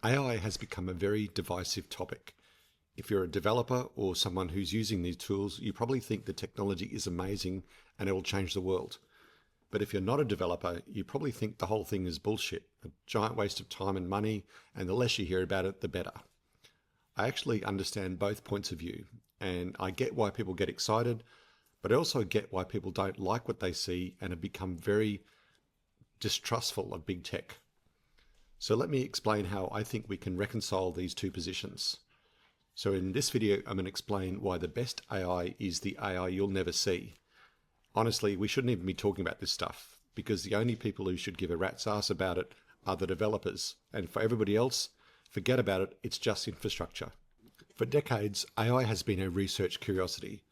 AI has become a very divisive topic. If you're a developer or someone who's using these tools, you probably think the technology is amazing and it will change the world. But if you're not a developer, you probably think the whole thing is bullshit, a giant waste of time and money, and the less you hear about it, the better. I actually understand both points of view, and I get why people get excited, but I also get why people don't like what they see and have become very distrustful of big tech. So let me explain how I think we can reconcile these two positions. So in this video, I'm going to explain why the best AI is the AI you'll never see. Honestly, we shouldn't even be talking about this stuff because the only people who should give a rat's ass about it are the developers. And for everybody else, forget about it, it's just infrastructure. For decades, AI has been a research curiosity.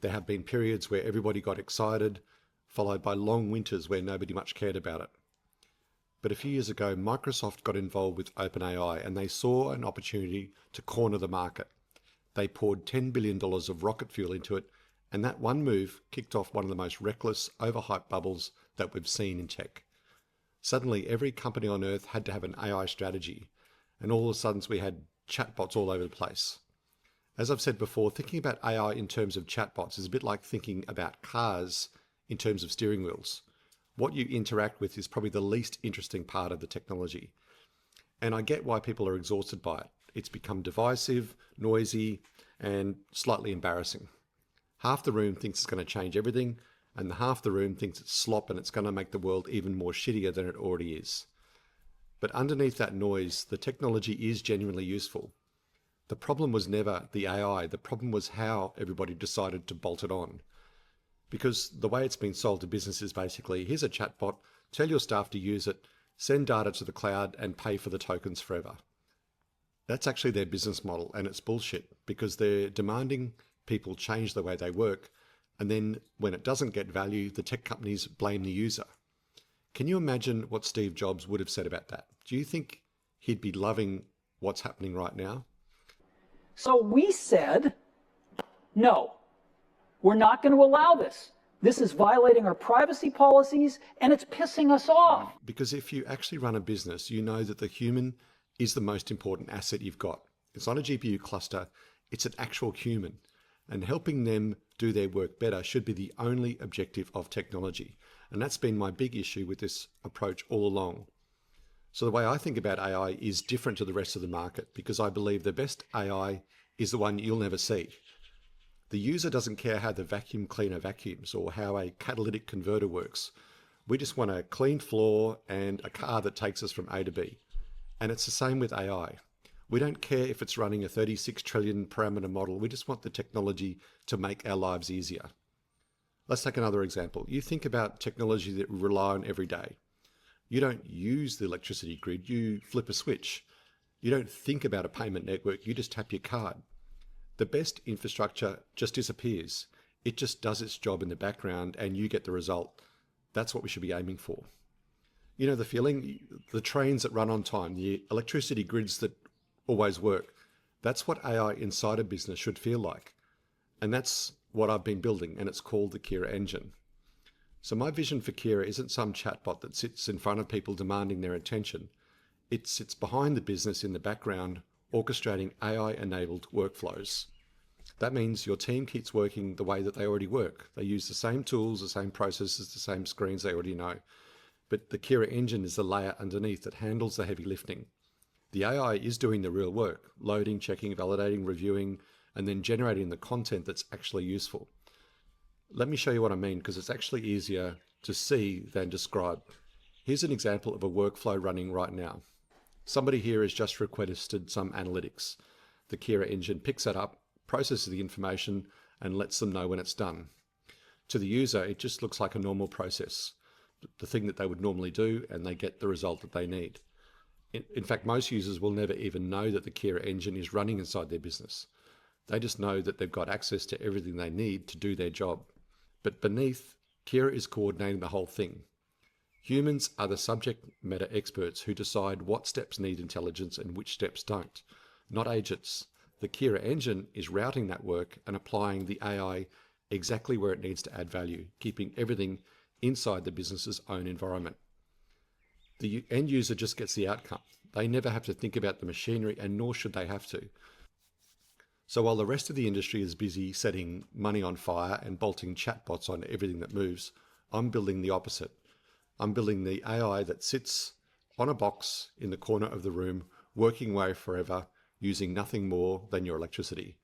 There have been periods where everybody got excited, followed by long winters where nobody much cared about it. But a few years ago, Microsoft got involved with OpenAI and they saw an opportunity to corner the market. They poured $10 billion of rocket fuel into it, and that one move kicked off one of the most reckless, overhyped bubbles that we've seen in tech. Suddenly, every company on earth had to have an AI strategy, and all of a sudden we had chatbots all over the place. As I've said before, thinking about AI in terms of chatbots is a bit like thinking about cars in terms of steering wheels. What you interact with is probably the least interesting part of the technology. And I get why people are exhausted by it. It's become divisive, noisy, and slightly embarrassing. Half the room thinks it's going to change everything, and the half the room thinks it's slop and it's going to make the world even more shittier than it already is. But underneath that noise, the technology is genuinely useful. The problem was never the AI, the problem was how everybody decided to bolt it on. Because the way it's been sold to business is basically, here's a chatbot, tell your staff to use it, send data to the cloud and pay for the tokens forever. That's actually their business model, and it's bullshit because they're demanding people change the way they work, and then when it doesn't get value, the tech companies blame the user. Can you imagine what Steve Jobs would have said about that? Do you think he'd be loving what's happening right now? So we said, no, we're not going to allow this. This is violating our privacy policies and it's pissing us off. Because if you actually run a business, you know that the human is the most important asset you've got. It's not a GPU cluster, it's an actual human. And helping them do their work better should be the only objective of technology. And that's been my big issue with this approach all along. So the way I think about AI is different to the rest of the market because I believe the best AI is the one you'll never see. The user doesn't care how the vacuum cleaner vacuums or how a catalytic converter works. We just want a clean floor and a car that takes us from A to B. And it's the same with AI. We don't care if it's running a 36 trillion parameter model. We just want the technology to make our lives easier. Let's take another example. You think about technology that we rely on every day. You don't use the electricity grid, you flip a switch. You don't think about a payment network, you just tap your card. The best infrastructure just disappears. It just does its job in the background and you get the result. That's what we should be aiming for. You know the feeling? The trains that run on time, the electricity grids that always work. That's what AI inside a business should feel like. And that's what I've been building, and it's called the Kiraa engine. So my vision for Kiraa isn't some chatbot that sits in front of people demanding their attention. It sits behind the business in the background, orchestrating AI-enabled workflows. That means your team keeps working the way that they already work. They use the same tools, the same processes, the same screens they already know. But the Kiraa engine is the layer underneath that handles the heavy lifting. The AI is doing the real work, loading, checking, validating, reviewing, and then generating the content that's actually useful. Let me show you what I mean, because it's actually easier to see than describe. Here's an example of a workflow running right now. Somebody here has just requested some analytics. The Kiraa engine picks that up, processes the information, and lets them know when it's done. To the user, it just looks like a normal process, the thing that they would normally do, and they get the result that they need. In fact, most users will never even know that the Kiraa engine is running inside their business. They just know that they've got access to everything they need to do their job. But beneath, Kiraa is coordinating the whole thing. Humans are the subject matter experts who decide what steps need intelligence and which steps don't, not agents. The Kiraa engine is routing that work and applying the AI exactly where it needs to add value, keeping everything inside the business's own environment. The end user just gets the outcome. They never have to think about the machinery, and nor should they have to. So while the rest of the industry is busy setting money on fire and bolting chatbots on everything that moves, I'm building the opposite. I'm building the AI that sits on a box in the corner of the room, working away forever, using nothing more than your electricity.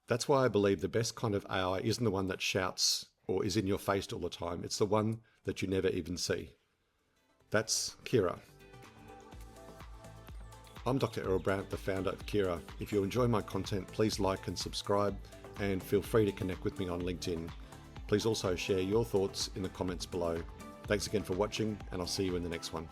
That's why I believe the best kind of AI isn't the one that shouts or is in your face all the time. It's the one that you never even see. That's Kiraa. I'm Dr. Errol Brandt, the founder of Kiraa. If you enjoy my content, please like and subscribe, and feel free to connect with me on LinkedIn. Please also share your thoughts in the comments below. Thanks again for watching, and I'll see you in the next one.